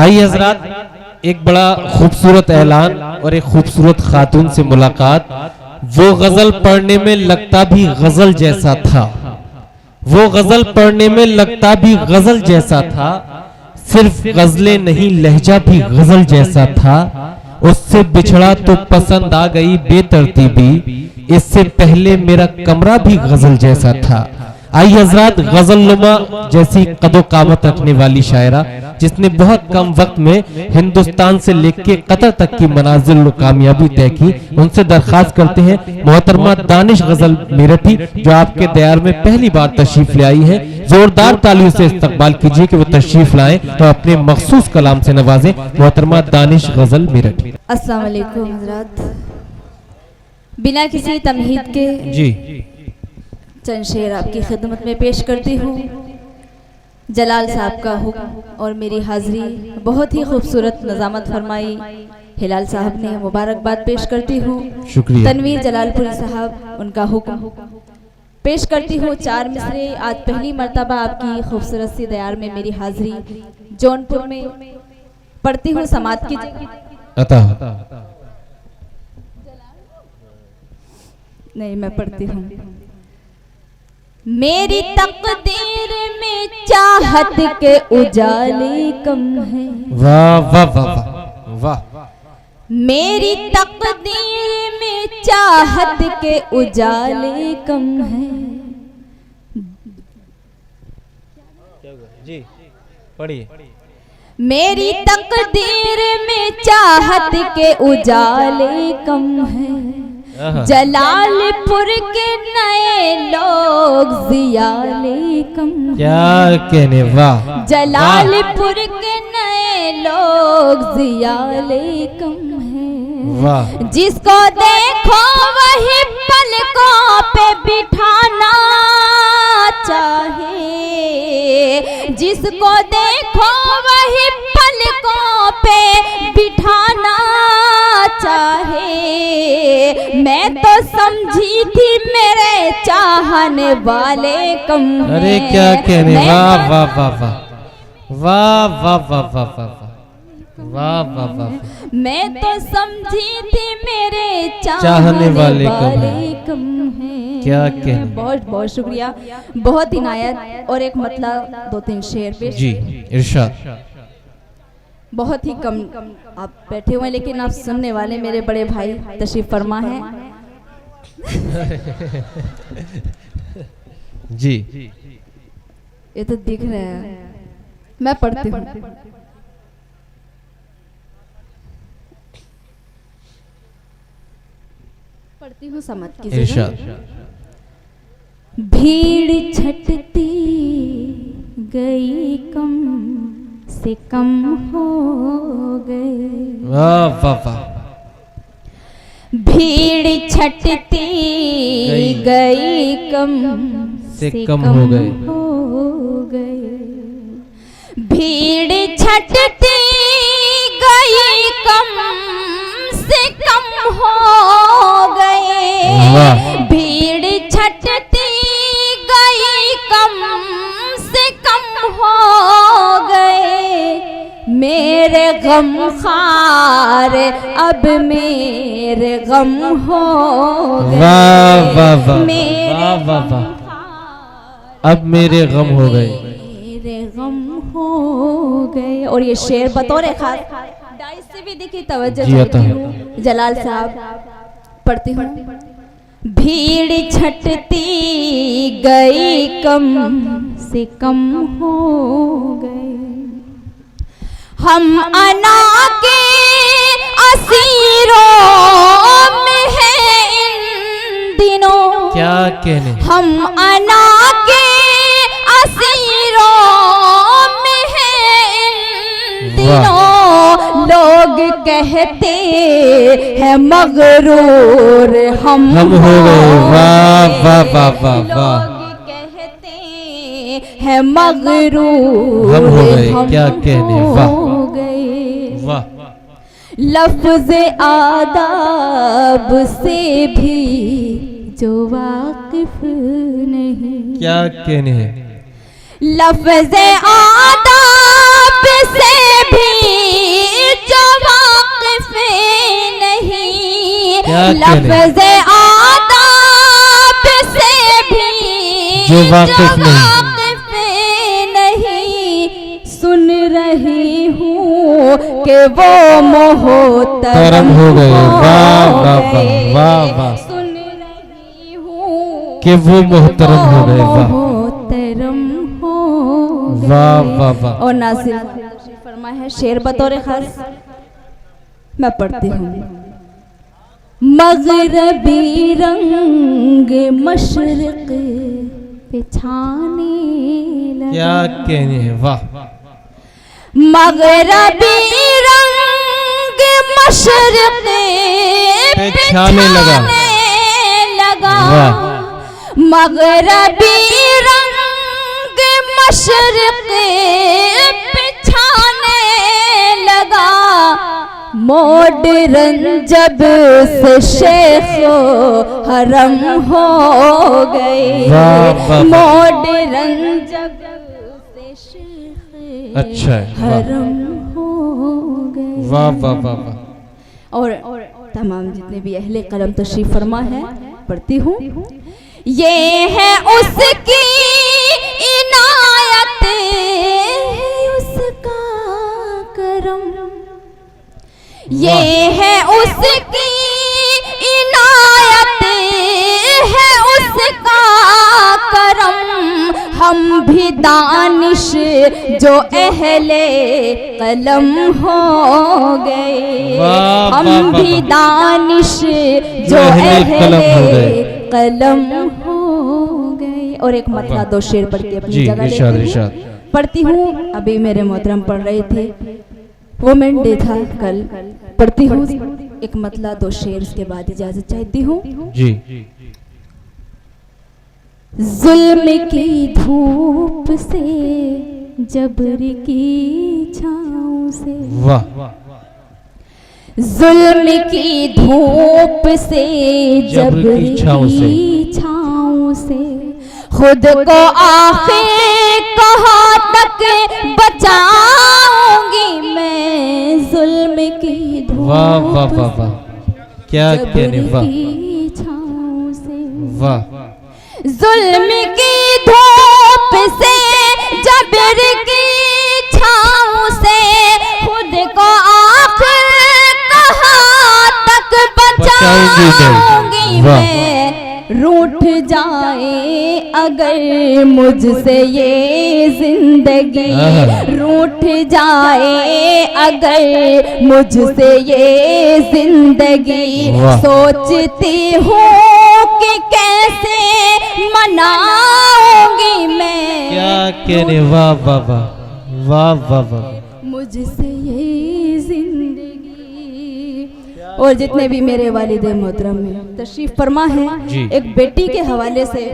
आइए हजरात, एक बड़ा खूबसूरत ऐलान और एक खूबसूरत खातून से मुलाकात। वो गजल पढ़ने में लगता भी गजल जैसा था, वो गजल पढ़ने में लगता भी गजल जैसा था, सिर्फ गजलें नहीं लहजा भी गजल जैसा था। उससे बिछड़ा तो पसंद आ गई बेतरतीबी, इससे पहले मेरा कमरा भी गजल जैसा था। आई हजरात, गजल नुमा जैसी कदो कामत रखने वाली शायरा, जिसने बहुत कम वक्त में हिंदुस्तान से लेके कतर तक की मनाजिल और कामयाबी तय की, उनसे दरखास्त करते हैं मोहतरमा दानिश गजल मेरठी, जो आपके दयार में पहली बार तशरीफ ले आई है, जोरदार तालियों से इस्तकबाल कीजिए कि वो तशरीफ लाएं तो अपने मखसूस कलाम से नवाजें। मोहतरमा दानिश गजल मेरठी। अस्सलाम वालेकुम हजरात, बिना किसी तमहीद के जी चंद शेर आपकी खिदमत में पेश करती हूँ। जलाल साहब का हुक्म और मेरी हाजिरी, बहुत ही खूबसूरत नज़ामत फरमाई हिलाल साहब ने, मुबारकबाद पेश करती हूँ। शुक्रिया। तनवीर जलालपुरी साहब, उनका हुक्म पेश करती हूँ। 4 मिसरे आज पहली मर्तबा आपकी खूबसूरत सी दयार में मेरी हाजिरी जौनपुर में पढ़ती हूँ। समात की नहीं, मैं पढ़ती हूँ। मेरी तकदीर में चाहत के उजाले कम है, वाह वाह वाह वाह। मेरी तकदीर में चाहत के उजाले कम है। जी पढ़िए। मेरी तकदीर में चाहत के उजाले कम है, जलालपुर के नए लोग जियाले कम। क्या कहने, वाह। जलालपुर के नए लोग जियाले कम है, वाह। जिसको देखो वही पलकों पे बिठाना चाहे, जिसको देखो वही पलकों पे बिठाना चाहे। मैं तो समझी थी मेरे चाहने वाले कम हैं। अरे क्या कहने, वाह वाह वाह वाह वाह वाह वाह वाह वाह वाह वाह वाह। मैं तो समझी थी मेरे चाहने वाले कम हैं। क्या कहने, बहुत बहुत शुक्रिया, बहुत इनायत। और एक मतलब 2-3 शेर पेश जी इरशाद। बहुत ही कम आप बैठे हुए हैं, लेकिन आप सुनने वाले मेरे बड़े भाई तशरीफ फरमा है। जी ये तो दिख रहा है, मैं पढ़ती हूँ। पढ़ती हूँ, समझ कीजिएगा। भीड़ छटती गई कम से कम हो गए, वाह वाह वाह। भीड़ छटती गई कम से कम हो गए, भीड़ छटती गई कम से कम हो गए, भीड़ छटती गई कम से कम हो गए। मेरे गम खार अब मेरे गम हो गए, वाह वाह वाह मेरे वाह वाह वाह। अब मेरे गम हो गए, मेरे गम हो गए। और ये शेर बतौर खास डाइस से भी देखिए, तवज्जो चाहती हूँ जलाल साहब, पढ़ती हूँ। भीड़ छटती गई कम से कम हो गए, हम अना के असीरों में हैं इन दिनों। क्या कहने, हम अना के असीरों में हैं इन दिनों। लोग कहते हैं मगरूर हम हो गए, वाह वाह वाह वाह वाह। है मगरूर हम हो गए, क्या कहने, वाह वाह। लफ्ज आदाब से भी जो वाकिफ नहीं, क्या कहने हैं, लफ्ज आदाब से भी जो वाकिफ नहीं, लफ्ज़ आदाब से भी जो वाकिफ नहीं, सुन रही हूँ कि वो मोहतरम हो गए। वाह वाह वाह वाह वाह, सुन रही हूँ कि वो मोहतरम हो गए। वाह मोहतरम हो गए। वाह वाह वाह। और नासिर फरमा है शेर बतौर खास, मैं पढ़ती हूँ। मगरबी रंग मशरिक पे छाने लगा। क्या कहने हैं। वाह, मगरबी रंग मशरिक पे छाने लगा। मगरबी रंग मशरिक पे छाने लगा। मॉडर्न जब से शेख हरम हो गए। मॉडर्न जब से शेख अच्छा है। हरम हो गए। वाह वाह वाह वाह। और तमाम जितने भी अहले कलम तशरीफ फरमा है पढ़ती हूँ। ये है उसकी इनायत, उसका करम। ये है उसकी इनायत, है उसका करम। हम भी दानिश जो अहले कलम हो गए। हम भी दानिश जो अहले कलम हो गए। और एक मतला दो शेर पढ़ के अपनी जगह पढ़ती हूँ। अभी मेरे मोहतरम पढ़ रहे थे, वुमेन डे था कल। पढ़ती हूँ एक मतला दो शेर, उसके बाद इजाजत चाहती हूँ जी। जुल्म की धूप से, जबर की छाँव से। वाह। जुल्म की धूप से, जबर की छाँव से, खुद को आखिर कहाँ तक बचाऊंगी मैं। जुल्म की धूप वाह, क्या कहने। वाह से, वाह। जुल्म की धूप से, जबर की छाँव से, खुद को आखिर कहाँ तक बचाऊंगी मैं। रूठ जाए अगर मुझसे ये जिंदगी, रूठ जाए अगर मुझसे ये जिंदगी, सोचती हूँ कि कैसे मनाऊंगी मैं। क्या कहने। वाह वाह वाह वाह वाह वाह। मुझसे ये जिंदगी। और जितने भी मेरे वालिद मोहतरम में तशरीफ फरमा है, एक बेटी के हवाले से,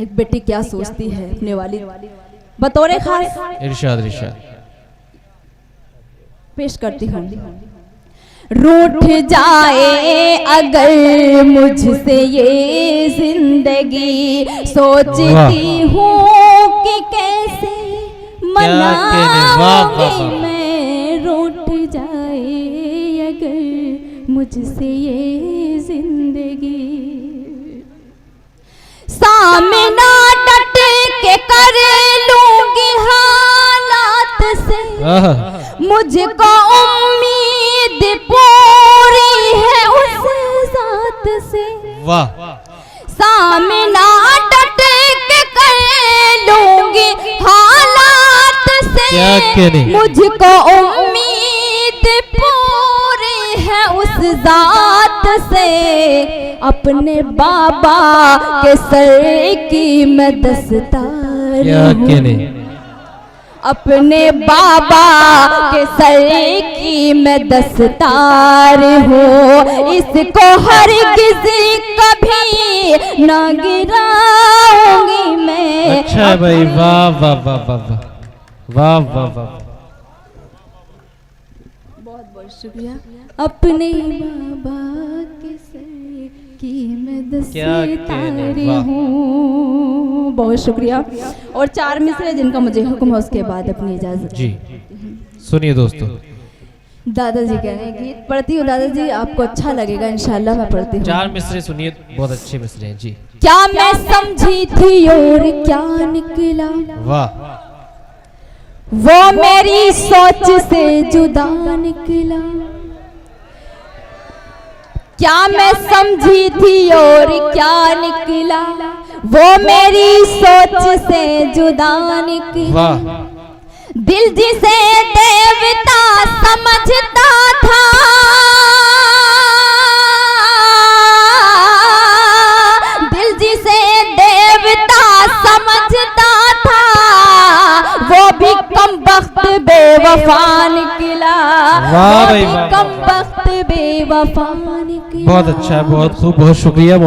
एक बेटी क्या सोचती है अपने वालिद बतौर खास इरशाद इरशाद पेश करती हूँ। रूठ जाए अगर मुझसे ये जिंदगी, सोचती हूँ कि कैसे मनाऊंगी मैं। रूठ जाए अगर मुझसे ये जिंदगी, सामना डट के कर लूंगी हालात से। मुझको उम्मीद पूरी है उस ज़ात से। वाह। सामना डट के कर लूंगी हालात से। मुझको उम्मीद पूरी है उस ज़ात से। अपने बाबा के सर की मैं दस्तार हूँ। अपने बाबा के सर की मैं दस्तार हूँ। इसको हरगिज़ कभी न गिराऊंगी मैं। अच्छा भाई, वाह वाह वाह वाह वाह वाह वाह वाह। बहुत बहुत शुक्रिया। अपने बाबा के सर की मैं दस्तार हूँ। बहुत शुक्रिया। और 4 मिसरे जिनका मुझे हुक्म है, उसके बाद अपनी इजाजत। जी। सुनिए दोस्तों। दादाजी कह रहे हैं गीत पढ़ती हूँ दादाजी, आपको अच्छा लगेगा इंशाल्लाह। मैं पढ़ती हूँ। 4 मिसरे सुनिए, बहुत अच्छे मिसरे हैं जी। क्या मैं समझी थी और क्या निकला, वाह। वो मेरी सोच से जुदा निकला। क्या मैं समझी थी और क्या निकला, वो मेरी सोच से जुदा निकला। वाह। दिल जिसे देवता समझता था, दिल जिसे देवता समझता था, वो भी कमबख्त बेवफा निकला। वाह वो भाई भी वाह। कमबख्त बेवफा निकला। बहुत अच्छा, बहुत खूब, बहुत शुक्रिया।